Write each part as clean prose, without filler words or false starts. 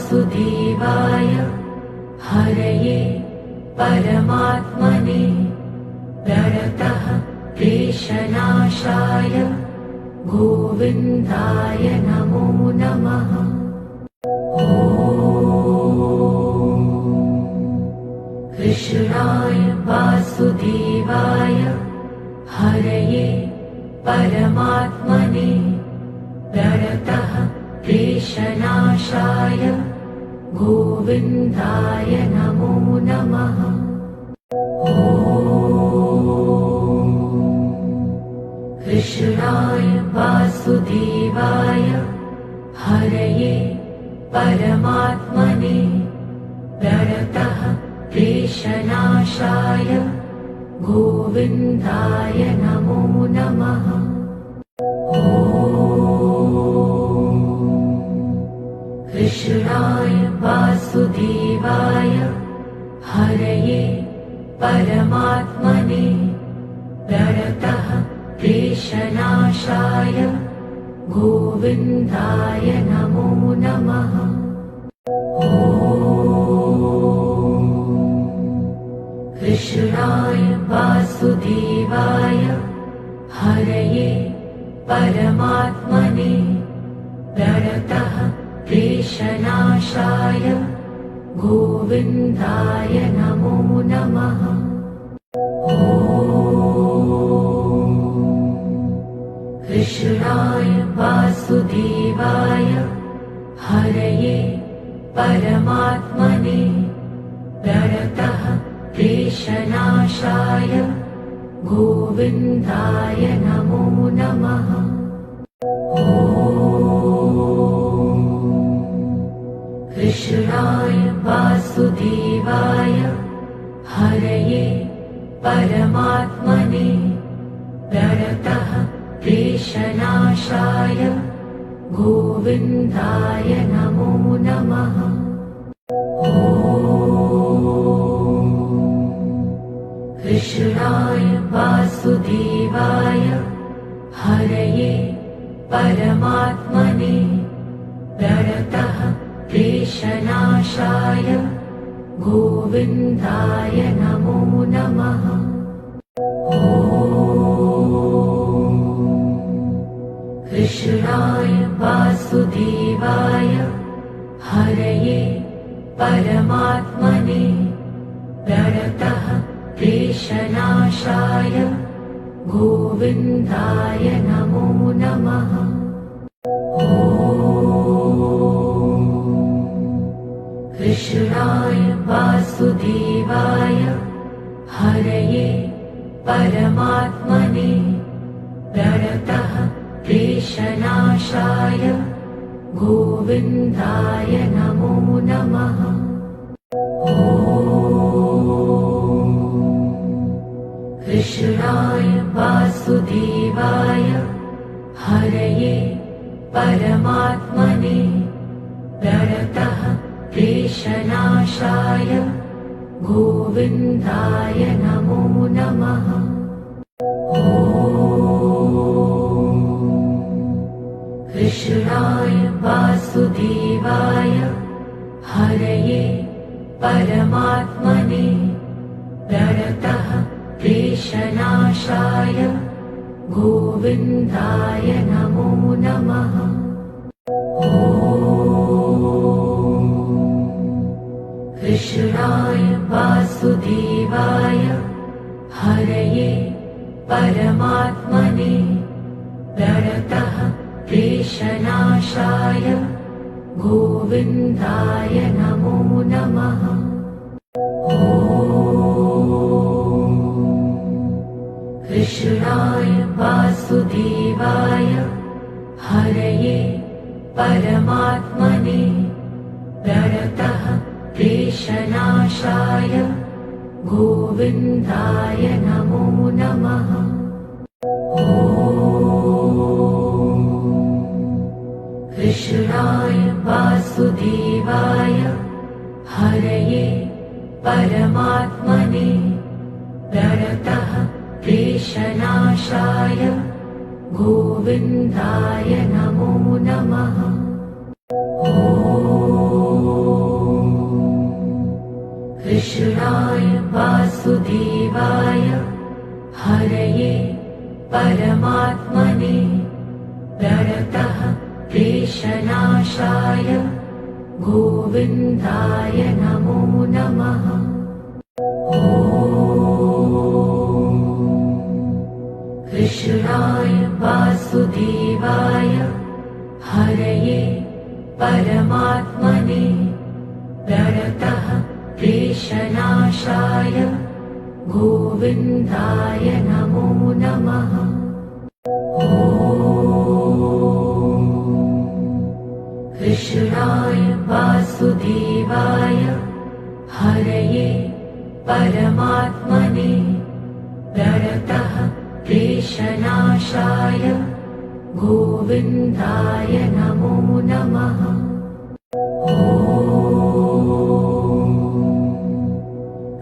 वासुदेवाय हरये परमात्मने प्रणतः क्लेशनाशाय गोविन्दाय नमो नमः। कृष्णाय वासुदेवाय हरये परमात्मने प्रणतः क्लेशनाशाय गोविन्दाय नमो नमः। कृष्णाय वासुदेवाय हरये परमात्मने प्रणतः क्लेशनाशाय गोविन्दाय नमो नमः। कृष्णाय वासुदेवाय हरये परमात्मने प्रणतः क्लेशनाशाय गोविन्दाय नमो नमः। कृष्णाय वासुदेवाय हरये परमात्मने प्रणतः क्लेशनाशाय गोविन्दाय नमो नमः। कृष्णाय वासुदेवाय हरये परमात्मने प्रणतः क्लेशनाशाय गोविन्दाय नमो नमः। कृष्णाय वासुदेवाय हरये परमात्मने प्रणतः क्लेशनाशाय गोविन्दाय नमो नमः। कृष्णाय वासुदेवाय हरये परमात्मने प्रणतः क्लेशनाशाय गोविन्दाय नमो नमः। कृष्णाय वासुदेवाय हरये परमात्मने प्रणतः क्लेशनाशाय गोविन्दाय नमो नमः। कृष्णाय वासुदेवाय हरये परमात्मने प्रणतः क्लेशनाशाय गोविन्दाय नमो नमः। कृष्णाय वासुदेवाय हरये परमात्मने प्रणतः क्लेशनाशाय गोविन्दाय नमो नमः। कृष्णाय वासुदेवाय हरये परमात्मने प्रणतः क्लेशनाशाय गोविन्दाय नमो नमः। कृष्णाय वासुदेवाय हरये परमात्मने प्रणतः क्लेशनाशाय गोविन्दाय नमो नमः। कृष्णाय वासुदेवाय हरये परमात्मने प्रणतः क्लेशनाशाय गोविन्दाय नमो नमः। कृष्णाय वासुदेवाय हरये परमात्मने प्रणतः क्लेशनाशाय गोविन्दाय नमो नमः। कृष्णाय वासुदेवाय हरये परमात्मने प्रणतः क्लेशनाशाय गोविन्दाय नमो नमः। कृष्णाय वासुदेवाय हरये परमात्मने प्रणतः क्लेशनाशाय गोविन्दाय नमो नमः। कृष्णाय वासुदेवाय हरये परमात्मने प्रणतः क्लेशनाशाय गोविन्दाय नमो नमः।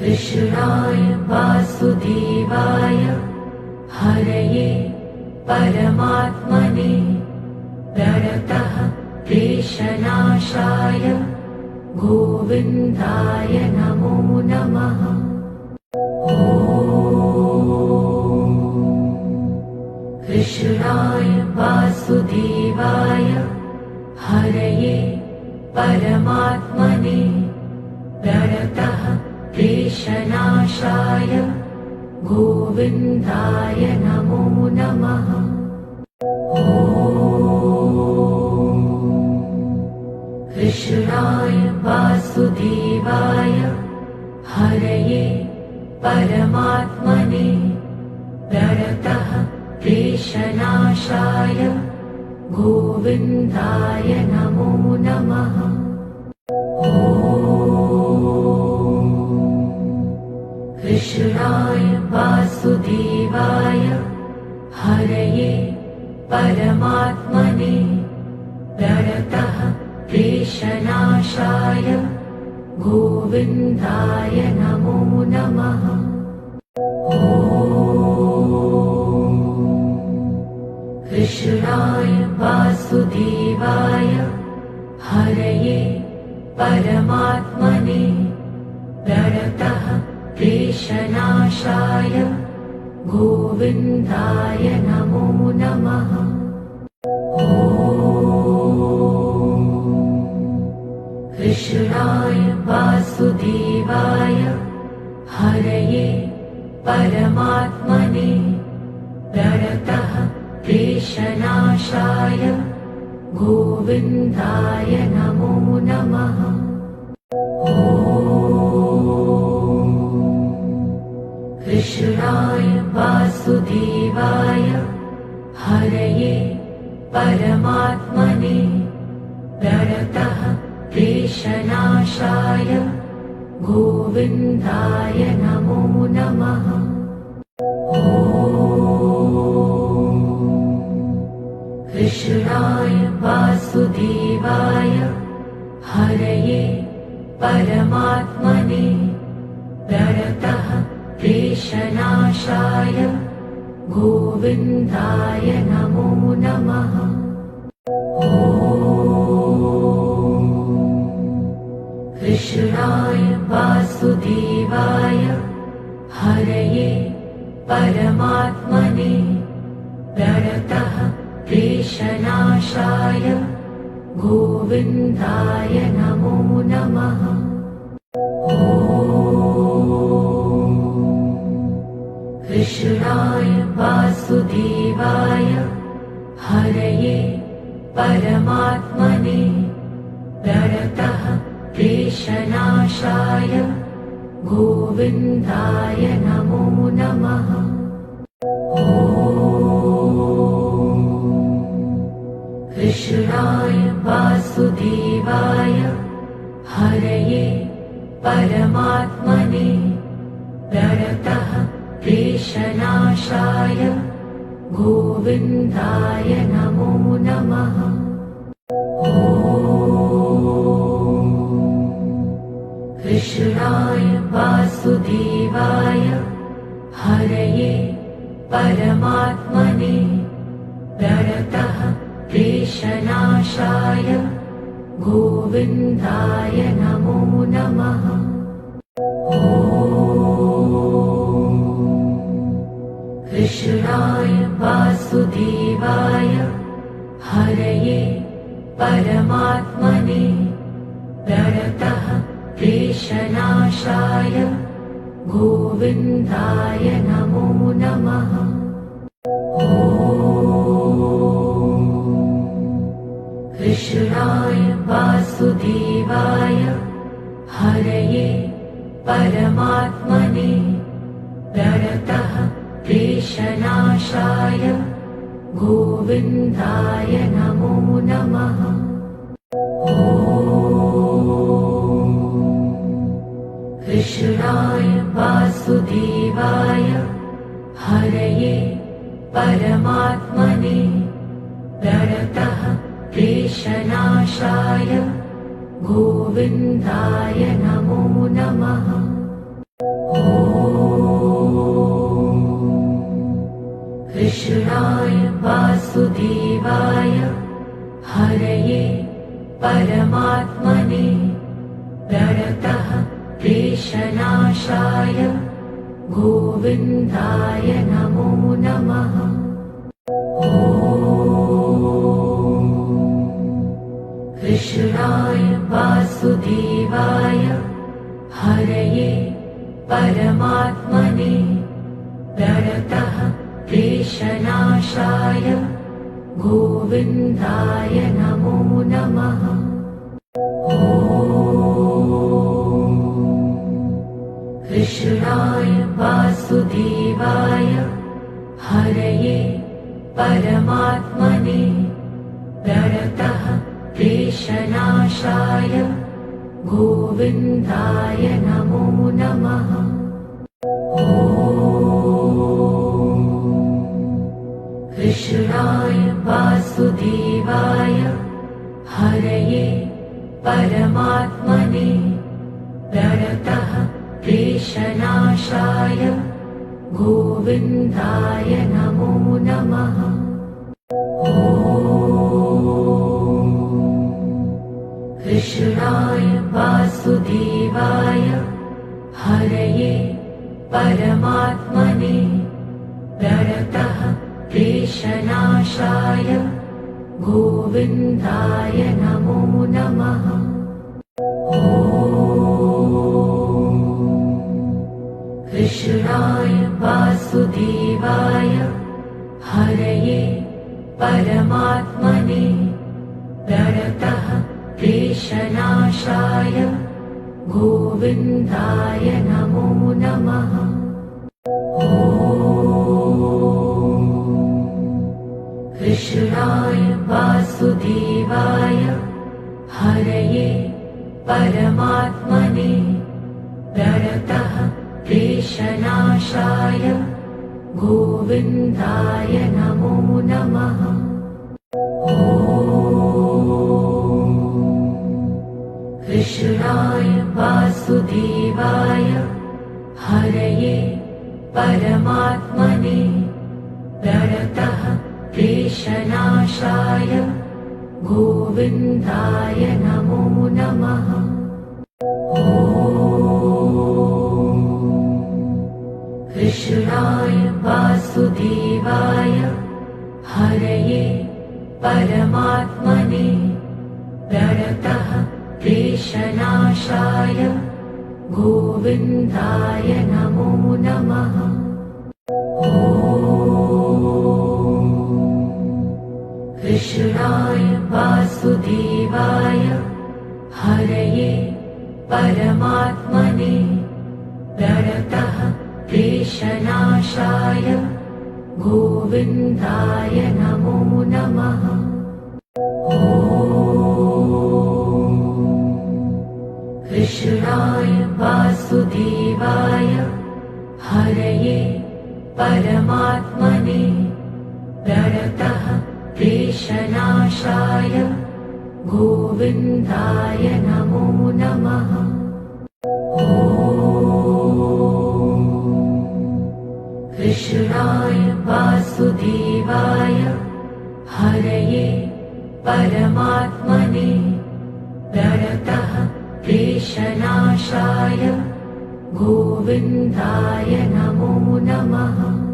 कृष्णाय वासुदेवाय हरये परमात्मने प्रणतः क्लेशनाशाय गोविन्दाय नमो नमः। कृष्णाय वासुदेवाय हरये परमात्मने प्रणतः क्लेशनाशाय गोविन्दाय नमो नमः। कृष्णाय वासुदेवाय हरये परमात्मने प्रणतः क्लेशनाशाय गोविन्दाय नमो नमः। कृष्णाय वासुदेवाय हरये परमात्मने प्रणतः क्लेशनाशाय गोविन्दाय नमो नमः। कृष्णाय वासुदेवाय हरये परमात्मने प्रणतः क्लेशनाशाय गोविन्दाय नमो नमः। कृष्णाय वासुदेवाय हरये परमात्मने प्रणतः क्लेशनाशाय गोविन्दाय नमो नमः। कृष्णाय वासुदेवाय हरये परमात्मने प्रणतः क्लेशनाशाय गोविन्दाय नमो नमः। कृष्णाय वासुदेवाय हरये परमात्मने प्रणतः क्लेशनाशाय गोविन्दाय नमो नमः। कृष्णाय वासुदेवाय हरये परमात्मने प्रणतः क्लेशनाशाय गोविन्दाय नमो नमः। कृष्णाय वासुदेवाय हरये परमात्मने प्रणतः क्लेशनाशाय गोविन्दाय नमो नमः। कृष्णाय वासुदेवाय हरये परमात्मने प्रणतः क्लेशनाशाय गोविन्दाय नमो नमः। कृष्णाय वासुदेवाय हरये परमात्मने प्रणतः क्लेशनाशाय गोविन्दाय नमो नमः। वासुदेवाय हरये परमात्मने प्रणतः क्लेशनाशाय गोविन्दाय नमो नमः। कृष्णाय वासुदेवाय हरये परमात्मने प्रणतः क्लेशनाशाय गोविन्दाय नमो नमः। कृष्णाय वासुदेवाय हरये परमात्मने प्रणतः क्लेशनाशाय गोविन्दाय नमो नमः। कृष्णाय वासुदेवाय हरये परमात्मने प्रणतः क्लेशनाशाय गोविन्दाय नमो नमः। कृष्णाय वासुदेवाय हरये परमात्मने प्रणतः क्लेशनाशाय गोविन्दाय नमो नमः। कृष्णाय वासुदेवाय हरये परमात्मने प्रणतः क्लेशनाशाय गोविन्दाय नमो नमः। कृष्णाय वासुदेवाय हरये परमात्मने प्रणतः क्लेशनाशाय गोविन्दाय नमो नमः। कृष्णाय वासुदेवाय हरये परमात्मने प्रणतः क्लेशनाशाय गोविन्दाय नमो नमः। कृष्णाय वासुदेवाय हरये परमात्मने प्रणतः क्लेशनाशाय गोविन्दाय नमो नमः। कृष्णाय वासुदेवाय हरये परमात्मने प्रणतः क्लेशनाशाय गोविन्दाय नमो नमः। कृष्णाय वासुदेवाय हरये परमात्मने प्रणतः क्लेशनाशाय गोविन्दाय नमो नमः। कृष्णाय वासुदेवाय हरये परमात्मने प्रणतः क्लेशनाशाय गोविन्दाय नमो नमः। कृष्णाय वासुदेवाय हरये परमात्मने प्रणतः क्लेशनाशाय गोविन्दाय नमो नमः। कृष्णाय वासुदेवाय हरये परमात्मने प्रणतः क्लेशनाशाय गोविन्दाय नमो नमः। कृष्णाय वासुदेवाय हरये परमात्मने प्रणतः क्लेशनाशाय गोविन्दाय नमो नमः।